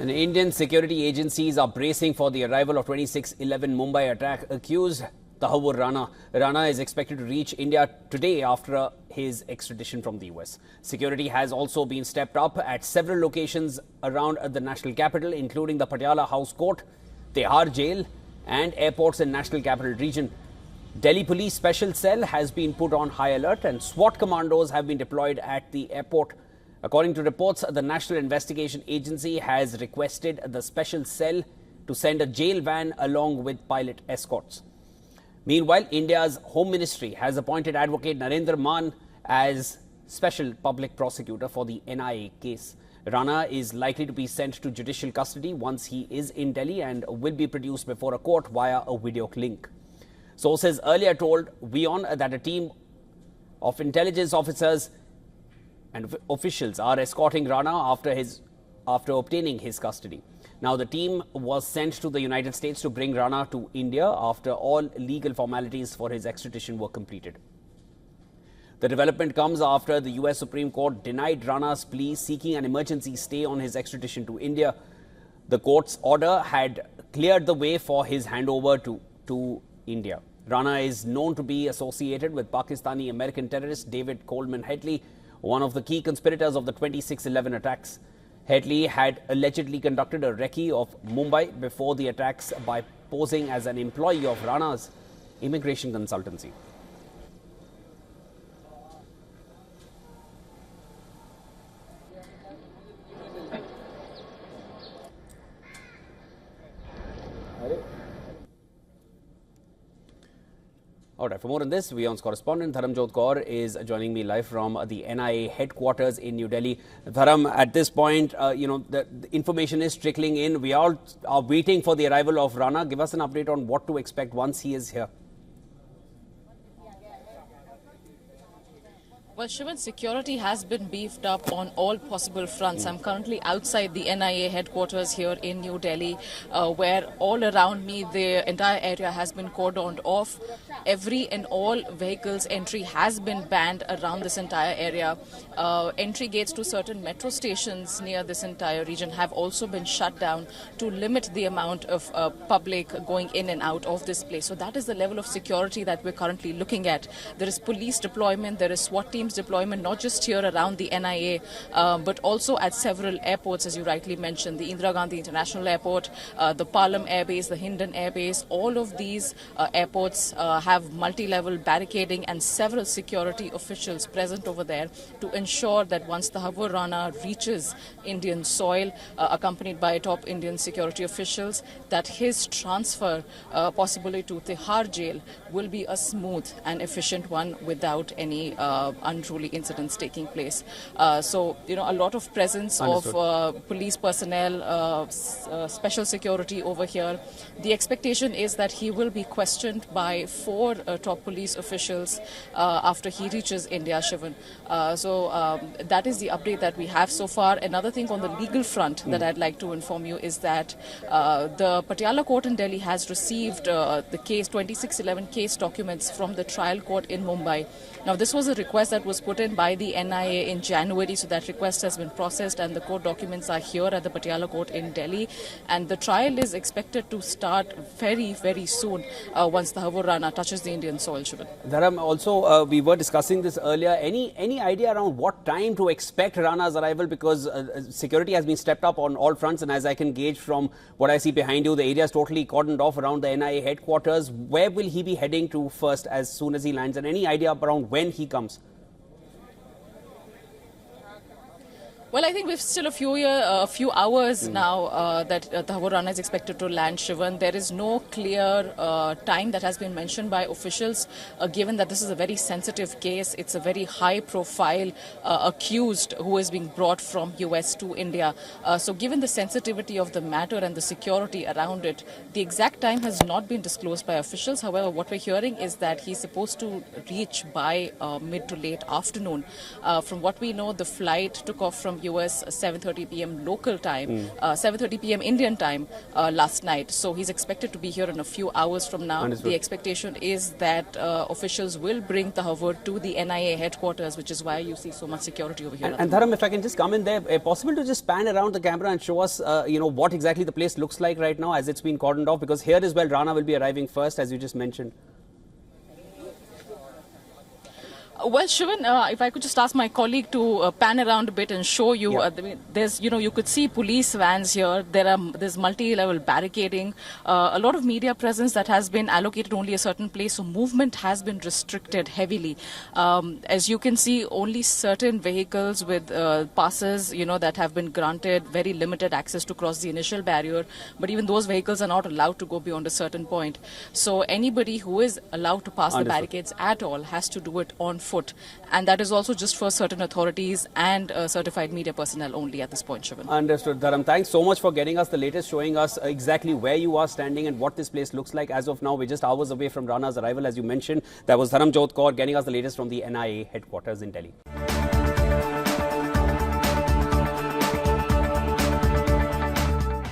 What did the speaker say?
And Indian security agencies are bracing for the arrival of 26/11 Mumbai attack accused Tahawwur Rana. Rana is expected to reach India today after his extradition from the US. Security has also been stepped up at several locations around the national capital, including the Patiala House Court, Tihar Jail and airports in National Capital Region. Delhi Police Special Cell has been put on high alert and SWAT commandos have been deployed at the airport. According to reports, the National Investigation Agency has requested the Special Cell to send a jail van along with pilot escorts. Meanwhile, India's Home Ministry has appointed Advocate Narendra Maan as Special Public Prosecutor for the NIA case. Rana is likely to be sent to judicial custody once he is in Delhi and will be produced before a court via a video link. Sources earlier told WION that a team of intelligence officers and officials are escorting Rana after obtaining his custody. Now, the team was sent to the United States to bring Rana to India after all legal formalities for his extradition were completed. The development comes after the US Supreme Court denied Rana's plea seeking an emergency stay on his extradition to India. The court's order had cleared the way for his handover to India. Rana is known to be associated with Pakistani-American terrorist David Coleman Headley, one of the key conspirators of the 26/11 attacks. Headley had allegedly conducted a recce of Mumbai before the attacks by posing as an employee of Rana's immigration consultancy. All right, for more on this, WION's correspondent Dharamjot Kaur is joining me live from the NIA headquarters in New Delhi. Dharam, at this point, the information is trickling in. We all are waiting for the arrival of Rana. Give us an update on what to expect once he is here. Well, Shivan, security has been beefed up on all possible fronts. I'm currently outside the NIA headquarters here in New Delhi, where all around me the entire area has been cordoned off. Every and all vehicles entry has been banned around this entire area. Entry gates to certain metro stations near this entire region have also been shut down to limit the amount of public going in and out of this place. So that is the level of security that we're currently looking at. There is police deployment, there is SWAT teams deployment, not just here around the NIA, but also at several airports, as you rightly mentioned, the Indira Gandhi International Airport, the Palam Air Base, the Hindon Air Base. All of these airports have multi-level barricading and several security officials present over there to ensure that once Tahawwur Rana reaches Indian soil, accompanied by top Indian security officials, that his transfer possibly to Tihar Jail will be a smooth and efficient one without any unruly incidents taking place. So, a lot of presence of police personnel, special security over here. The expectation is that he will be questioned by 4 top police officials after he reaches India, Shivan. So that is the update that we have so far. Another thing on the legal front that I'd like to inform you is that the Patiala court in Delhi has received the case 26/11 case documents from the trial court in Mumbai. Now, this was a request that was put in by the NIA in January, so that request has been processed and the court documents are here at the Patiala court in Delhi, and the trial is expected to start very, very soon once Tahawwur Rana touches the Indian soil. Dharam, also we were discussing this earlier. Any idea around what time to expect Rana's arrival, because security has been stepped up on all fronts, and as I can gauge from what I see behind you, the area is totally cordoned off around the NIA headquarters. Where will he be heading to first as soon as he lands, and any idea around when he comes? Well, I think we've still a few hours now that Tahawwur Rana is expected to land, Shivan. There is no clear time that has been mentioned by officials, given that this is a very sensitive case. It's a very high-profile accused who is being brought from US to India. So given the sensitivity of the matter and the security around it, the exact time has not been disclosed by officials. However, what we're hearing is that he's supposed to reach by mid to late afternoon. From what we know, the flight took off from US 7:30 p.m. local time, 7:30 p.m. Indian time last night. So he's expected to be here in a few hours from now. Understood. The expectation is that officials will bring Tahawwur to the NIA headquarters, which is why you see so much security over here. And Dharam, if I can just come in there, possible to just pan around the camera and show us, what exactly the place looks like right now as it's been cordoned off? Because here as well, Rana will be arriving first, as you just mentioned. Well, Shivan, if I could just ask my colleague to pan around a bit and show you, there's, you could see police vans here. There's multi-level barricading, a lot of media presence that has been allocated only a certain place, so movement has been restricted heavily. As you can see, only certain vehicles with passes, that have been granted very limited access to cross the initial barrier, but even those vehicles are not allowed to go beyond a certain point. So anybody who is allowed to pass the barricades at all has to do it on foot, and that is also just for certain authorities and certified media personnel only at this point, Shivan. Understood, Dharam. Thanks so much for getting us the latest, showing us exactly where you are standing and what this place looks like. As of now, we're just hours away from Rana's arrival, as you mentioned. That was Dharam Jodhkar getting us the latest from the NIA headquarters in Delhi.